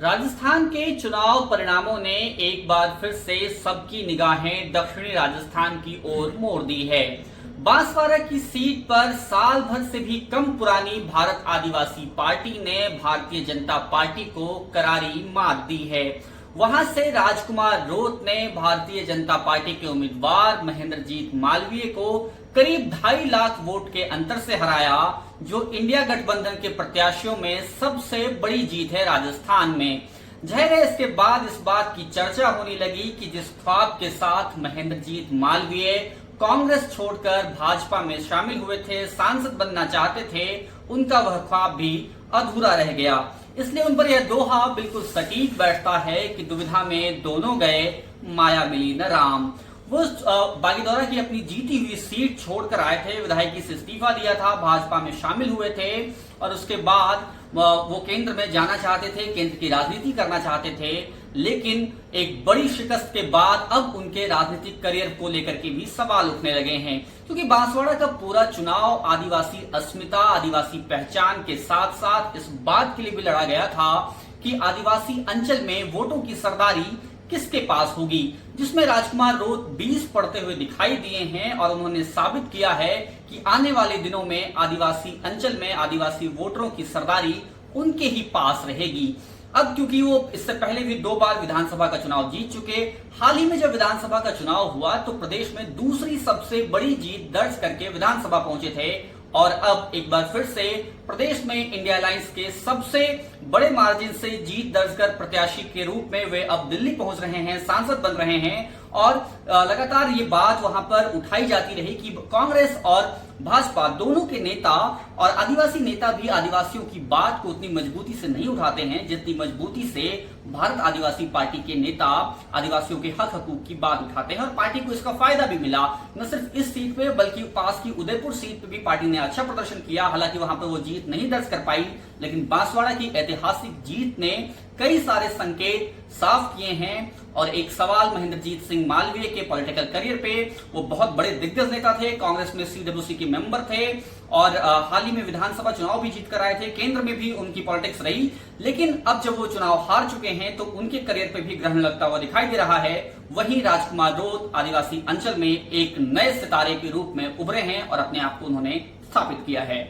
राजस्थान के चुनाव परिणामों ने एक बार फिर से सबकी निगाहें दक्षिणी राजस्थान की ओर मोड़ दी है। बांसवाड़ा की सीट पर साल भर से भी कम पुरानी भारत आदिवासी पार्टी ने भारतीय जनता पार्टी को करारी मात दी है। वहां से राजकुमार रोत ने भारतीय जनता पार्टी के उम्मीदवार महेंद्रजीत मालवीय को करीब 2.5 लाख वोट के अंतर से हराया, जो इंडिया गठबंधन के प्रत्याशियों में सबसे बड़ी जीत है राजस्थान में। जाहिर है, इसके बाद इस बात की चर्चा होने लगी कि जिस ख्वाब के साथ महेंद्रजीत मालवीय कांग्रेस छोड़कर भाजपा में शामिल हुए थे, सांसद बनना चाहते थे, उनका वह ख्वाब भी अधूरा रह गया। इसलिए उन पर यह दोहा बिल्कुल सटीक बैठता है कि दुविधा में दोनों गए, माया मिली न राम। वो बागीदौरा की अपनी जीती हुई सीट छोड़कर आए थे, विधायकी से इस्तीफा दिया था, भाजपा में शामिल हुए थे और उसके बाद वो केंद्र में जाना चाहते थे, केंद्र की राजनीति करना चाहते थे। लेकिन एक बड़ी शिकस्त के बाद अब उनके राजनीतिक करियर को लेकर के भी सवाल उठने लगे हैं, क्योंकि बांसवाड़ा का पूरा चुनाव आदिवासी अस्मिता, आदिवासी पहचान के साथ साथ इस बात के लिए भी लड़ा गया था कि आदिवासी अंचल में वोटों की सरदारी किसके पास होगी, जिसमें राजकुमार रोत 20 पढ़ते हुए दिखाई दिए हैं और उन्होंने साबित किया है कि आने वाले दिनों में आदिवासी अंचल में आदिवासी वोटरों की सरदारी उनके ही पास रहेगी। अब क्योंकि वो इससे पहले भी 2 बार विधानसभा का चुनाव जीत चुके, हाल ही में जब विधानसभा का चुनाव हुआ तो प्रदेश में दूसरी सबसे बड़ी जीत दर्ज करके विधानसभा पहुंचे थे और अब एक बार फिर से प्रदेश में इंडिया अलायंस के सबसे बड़े मार्जिन से जीत दर्ज कर प्रत्याशी के रूप में वे अब दिल्ली पहुंच रहे हैं, सांसद बन रहे हैं। और लगातार ये बात वहां पर उठाई जाती रही कि कांग्रेस और भाजपा दोनों के नेता और आदिवासी नेता भी आदिवासियों की बात को उतनी मजबूती से नहीं उठाते हैं जितनी मजबूती से भारत आदिवासी पार्टी के नेता आदिवासियों के हक हकूक की बात उठाते हैं। और पार्टी को इसका फायदा भी मिला, न सिर्फ इस सीट पे बल्कि पास की उदयपुर सीट पे भी पार्टी ने अच्छा प्रदर्शन किया। हालांकि वहां पर वो जीत नहीं दर्ज कर पाई, लेकिन बांसवाड़ा की ऐतिहासिक जीत ने कई सारे संकेत साफ किए हैं। और एक सवाल महेंद्रजीत सिंह मालवीय के पॉलिटिकल करियर पे, वो बहुत बड़े दिग्गज नेता थे, कांग्रेस में CWC के मेंबर थे और हाल ही में विधानसभा चुनाव भी जीत कर आए थे, केंद्र में भी उनकी पॉलिटिक्स रही। लेकिन अब जब वो चुनाव हार चुके हैं तो उनके करियर पे भी ग्रहण लगता हुआ दिखाई दे रहा है। वहीं राजकुमार रोत आदिवासी अंचल में एक नए सितारे के रूप में उभरे हैं और अपने आप को उन्होंने स्थापित किया है।